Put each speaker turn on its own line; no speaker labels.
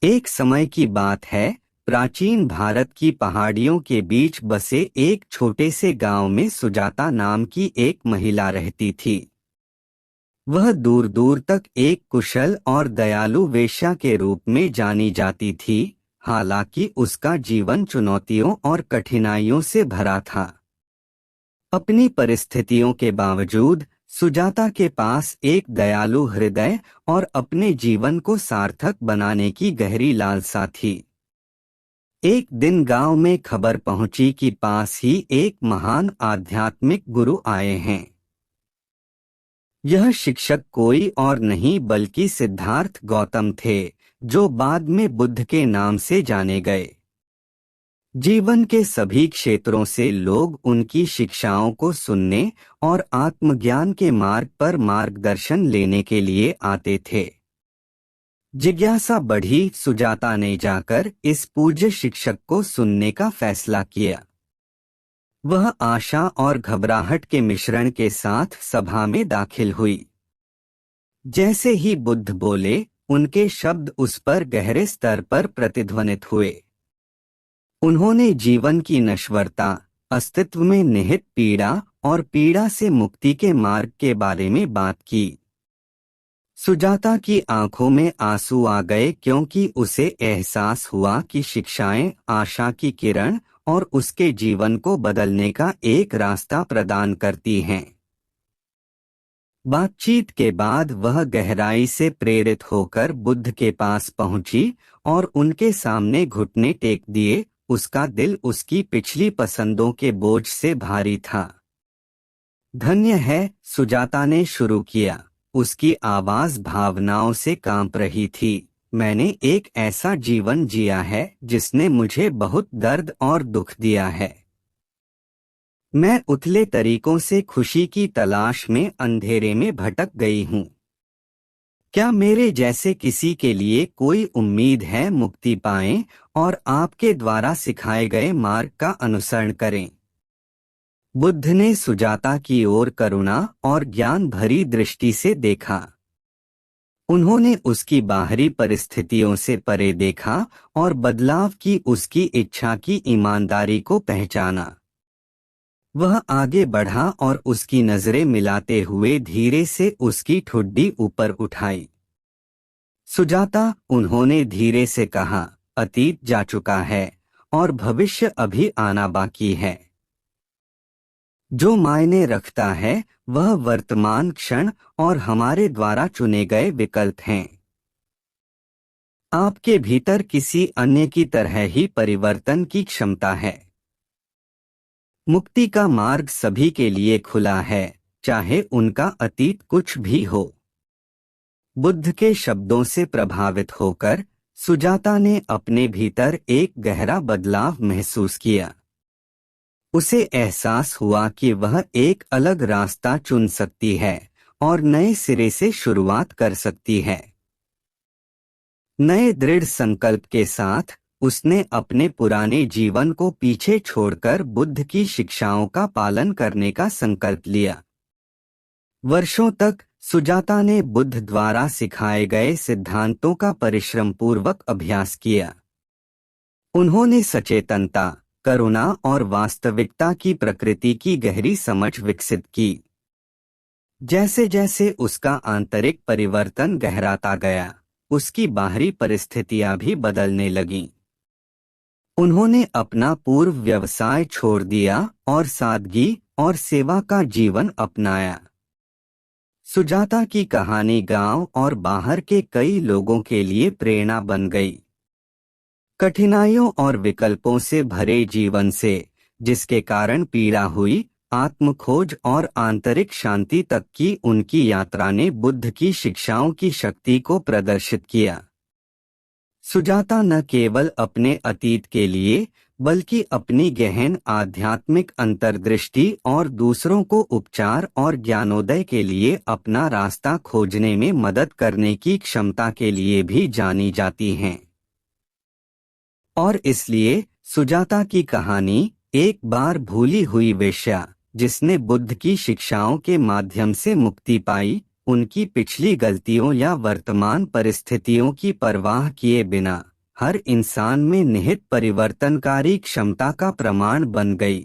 एक समय की बात है, प्राचीन भारत की पहाड़ियों के बीच बसे एक छोटे से गांव में सुजाता नाम की एक महिला रहती थी। वह दूर दूर तक एक कुशल और दयालु वेश्या के रूप में जानी जाती थी। हालांकि उसका जीवन चुनौतियों और कठिनाइयों से भरा था। अपनी परिस्थितियों के बावजूद सुजाता के पास एक दयालु हृदय और अपने जीवन को सार्थक बनाने की गहरी लालसा थी। एक दिन गांव में खबर पहुंची कि पास ही एक महान आध्यात्मिक गुरु आए हैं। यह शिक्षक कोई और नहीं बल्कि सिद्धार्थ गौतम थे, जो बाद में बुद्ध के नाम से जाने गए। जीवन के सभी क्षेत्रों से लोग उनकी शिक्षाओं को सुनने और आत्मज्ञान के मार्ग पर मार्गदर्शन लेने के लिए आते थे। जिज्ञासा बढ़ी, सुजाता ने जाकर इस पूज्य शिक्षक को सुनने का फैसला किया। वह आशा और घबराहट के मिश्रण के साथ सभा में दाखिल हुई। जैसे ही बुद्ध बोले, उनके शब्द उस पर गहरे स्तर पर प्रतिध्वनित हुए। उन्होंने जीवन की नश्वरता, अस्तित्व में निहित पीड़ा और पीड़ा से मुक्ति के मार्ग के बारे में बात की। सुजाता की आंखों में आंसू आ गए, क्योंकि उसे एहसास हुआ कि शिक्षाएं आशा की किरण और उसके जीवन को बदलने का एक रास्ता प्रदान करती हैं। बातचीत के बाद वह गहराई से प्रेरित होकर बुद्ध के पास पहुंची और उनके सामने घुटने टेक दिए। उसका दिल उसकी पिछली पसंदों के बोझ से भारी था। धन्य है, सुजाता ने शुरू किया। उसकी आवाज भावनाओं से कांप रही थी। मैंने एक ऐसा जीवन जिया है जिसने मुझे बहुत दर्द और दुख दिया है। मैं उथले तरीकों से खुशी की तलाश में अंधेरे में भटक गई हूँ। क्या मेरे जैसे किसी के लिए कोई उम्मीद है मुक्ति पाएं और आपके द्वारा सिखाए गए मार्ग का अनुसरण करें? बुद्ध ने सुजाता की ओर करुणा और ज्ञान भरी दृष्टि से देखा। उन्होंने उसकी बाहरी परिस्थितियों से परे देखा और बदलाव की उसकी इच्छा की ईमानदारी को पहचाना। वह आगे बढ़ा और उसकी नजरें मिलाते हुए धीरे से उसकी ठुड्डी ऊपर उठाई। सुजाता, उन्होंने धीरे से कहा, अतीत जा चुका है और भविष्य अभी आना बाकी है। जो मायने रखता है वह वर्तमान क्षण और हमारे द्वारा चुने गए विकल्प हैं। आपके भीतर किसी अन्य की तरह ही परिवर्तन की क्षमता है। मुक्ति का मार्ग सभी के लिए खुला है, चाहे उनका अतीत कुछ भी हो। बुद्ध के शब्दों से प्रभावित होकर सुजाता ने अपने भीतर एक गहरा बदलाव महसूस किया। उसे एहसास हुआ कि वह एक अलग रास्ता चुन सकती है और नए सिरे से शुरुआत कर सकती है। नए दृढ़ संकल्प के साथ उसने अपने पुराने जीवन को पीछे छोड़कर बुद्ध की शिक्षाओं का पालन करने का संकल्प लिया। वर्षों तक सुजाता ने बुद्ध द्वारा सिखाए गए सिद्धांतों का परिश्रम पूर्वक अभ्यास किया। उन्होंने सचेतनता, करुणा और वास्तविकता की प्रकृति की गहरी समझ विकसित की। जैसे जैसे उसका आंतरिक परिवर्तन गहराता गया, उसकी बाहरी परिस्थितियां भी बदलने लगीं। उन्होंने अपना पूर्व व्यवसाय छोड़ दिया और सादगी और सेवा का जीवन अपनाया। सुजाता की कहानी गांव और बाहर के कई लोगों के लिए प्रेरणा बन गई। कठिनाइयों और विकल्पों से भरे जीवन से, जिसके कारण पीड़ा हुई, आत्मखोज और आंतरिक शांति तक की उनकी यात्रा ने बुद्ध की शिक्षाओं की शक्ति को प्रदर्शित किया। सुजाता न केवल अपने अतीत के लिए बल्कि अपनी गहन आध्यात्मिक अंतर्दृष्टि और दूसरों को उपचार और ज्ञानोदय के लिए अपना रास्ता खोजने में मदद करने की क्षमता के लिए भी जानी जाती हैं। और इसलिए सुजाता की कहानी एक बार भूली हुई वेश्या जिसने बुद्ध की शिक्षाओं के माध्यम से मुक्ति पाई, उनकी पिछली गलतियों या वर्तमान परिस्थितियों की परवाह किए बिना हर इंसान में निहित परिवर्तनकारी क्षमता का प्रमाण बन गई।